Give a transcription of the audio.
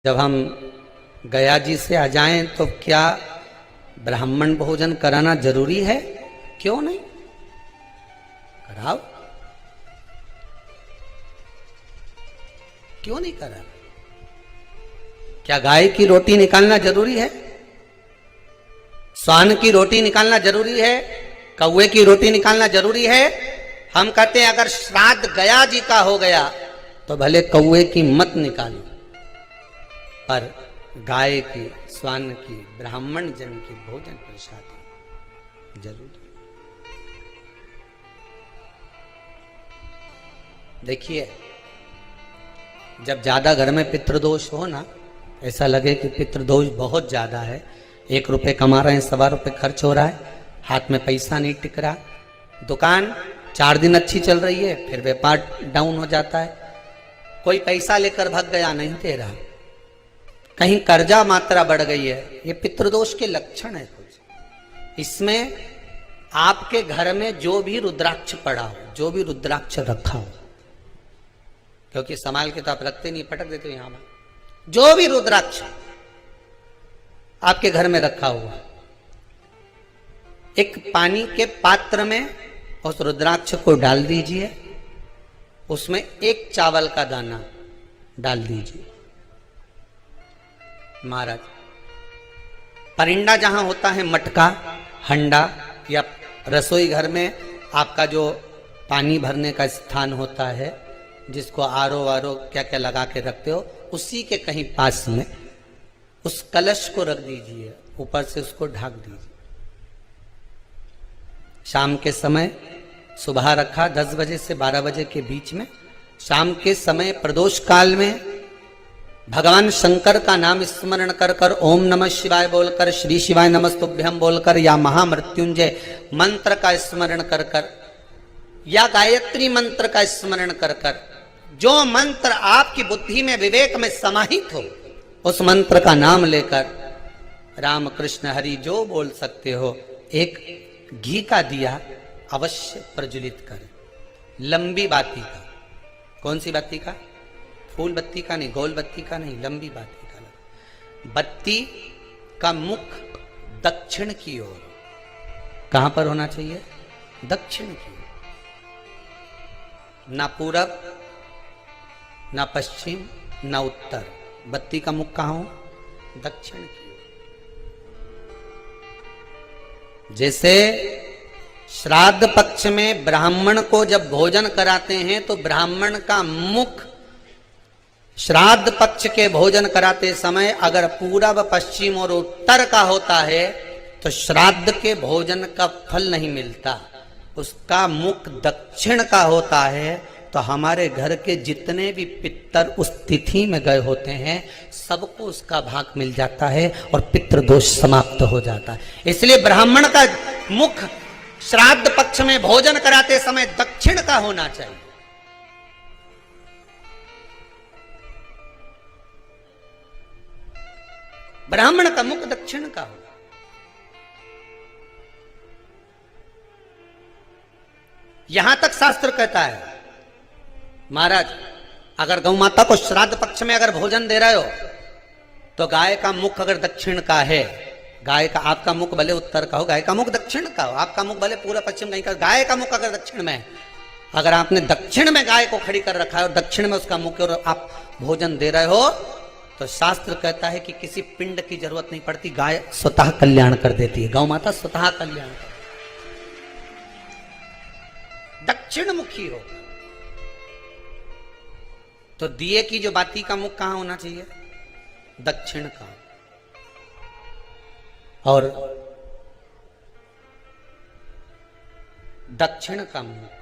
जब हम गया जी से आ जाएं तो क्या ब्राह्मण भोजन कराना जरूरी है? क्यों नहीं, कराओ। क्यों नहीं करा? क्या गाय की रोटी निकालना जरूरी है? स्वान की रोटी निकालना जरूरी है? कौवे की रोटी निकालना जरूरी है? हम कहते हैं अगर श्राद्ध गया जी का हो गया तो भले कौवे की मत निकालो, पर गाय की, स्वान की, ब्राह्मण जन की भोजन प्रसाद जरूर। देखिए, जब ज्यादा घर में पितृदोष हो ना, ऐसा लगे कि पितृदोष बहुत ज्यादा है, 1 रुपए कमा रहे हैं, 1.25 रुपए खर्च हो रहा है, हाथ में पैसा नहीं टिक रहा, दुकान 4 दिन अच्छी चल रही है, फिर व्यापार डाउन हो जाता है, कोई पैसा लेकर भाग गया, नहीं दे रहा, कहीं कर्जा मात्रा बढ़ गई है, ये पितृदोष के लक्षण है कुछ। इसमें आपके घर में जो भी रुद्राक्ष पड़ा हो, जो भी रुद्राक्ष रखा हो, क्योंकि संभाल के तो आप रखते नहीं, पटक देते हो यहां में, जो भी रुद्राक्ष आपके घर में रखा हुआ, एक पानी के पात्र में उस रुद्राक्ष को डाल दीजिए, उसमें 1 चावल का दाना डाल दीजिए। महाराज, परिंदा जहां होता है, मटका, हंडा या रसोई घर में आपका जो पानी भरने का स्थान होता है, जिसको आरो वारो क्या क्या लगा के रखते हो, उसी के कहीं पास में उस कलश को रख दीजिए, ऊपर से उसको ढक दीजिए। शाम के समय, सुबह रखा 10 बजे से 12 बजे के बीच में, शाम के समय प्रदोष काल में भगवान शंकर का नाम स्मरण कर कर, ओम नमः शिवाय बोलकर, श्री शिवाय नमस्तुभ्यम बोलकर, या महामृत्युंजय मंत्र का स्मरण कर कर, या गायत्री मंत्र का स्मरण कर कर, जो मंत्र आपकी बुद्धि में, विवेक में समाहित हो, उस मंत्र का नाम लेकर राम कृष्ण हरि जो बोल सकते हो, एक घी का दिया अवश्य प्रज्वलित करें, लंबी बाती का। कौन सी बाती का? फूल बत्ती का नहीं, गोल बत्ती का नहीं, लंबी बाती का। बत्ती का मुख दक्षिण की ओर, कहां पर होना चाहिए? दक्षिण की ओर, ना पूरब, ना पश्चिम, ना उत्तर। बत्ती का मुख कहां हो? दक्षिण की ओर। जैसे श्राद्ध पक्ष में ब्राह्मण को जब भोजन कराते हैं तो ब्राह्मण का मुख श्राद्ध पक्ष के भोजन कराते समय अगर पूरब, पश्चिम और उत्तर का होता है तो श्राद्ध के भोजन का फल नहीं मिलता। उसका मुख दक्षिण का होता है तो हमारे घर के जितने भी पितर उस तिथि में गए होते हैं, सबको उसका भाग मिल जाता है और पितृदोष समाप्त हो जाता है। इसलिए ब्राह्मण का मुख श्राद्ध पक्ष में भोजन कराते समय दक्षिण का होना चाहिए। ब्राह्मण का मुख दक्षिण का हो। यहां तक शास्त्र कहता है, महाराज अगर गौ माता को श्राद्ध पक्ष में अगर भोजन दे रहे हो तो गाय का मुख अगर दक्षिण का है, गाय का, आपका मुख भले उत्तर का हो, गाय का मुख दक्षिण का हो, आपका मुख भले पूरा पश्चिम कहीं का, गाय का मुख अगर दक्षिण में है, अगर आपने दक्षिण में गाय को खड़ी कर रखा है और दक्षिण में उसका मुख और आप भोजन दे रहे हो, तो शास्त्र कहता है कि किसी पिंड की जरूरत नहीं पड़ती, गाय स्वतः कल्याण कर देती है, गौ माता स्वतः कल्याण कर। दक्षिण मुखी हो तो दिए की जो बाती का मुख कहां होना चाहिए? दक्षिण का। और दक्षिण का मुख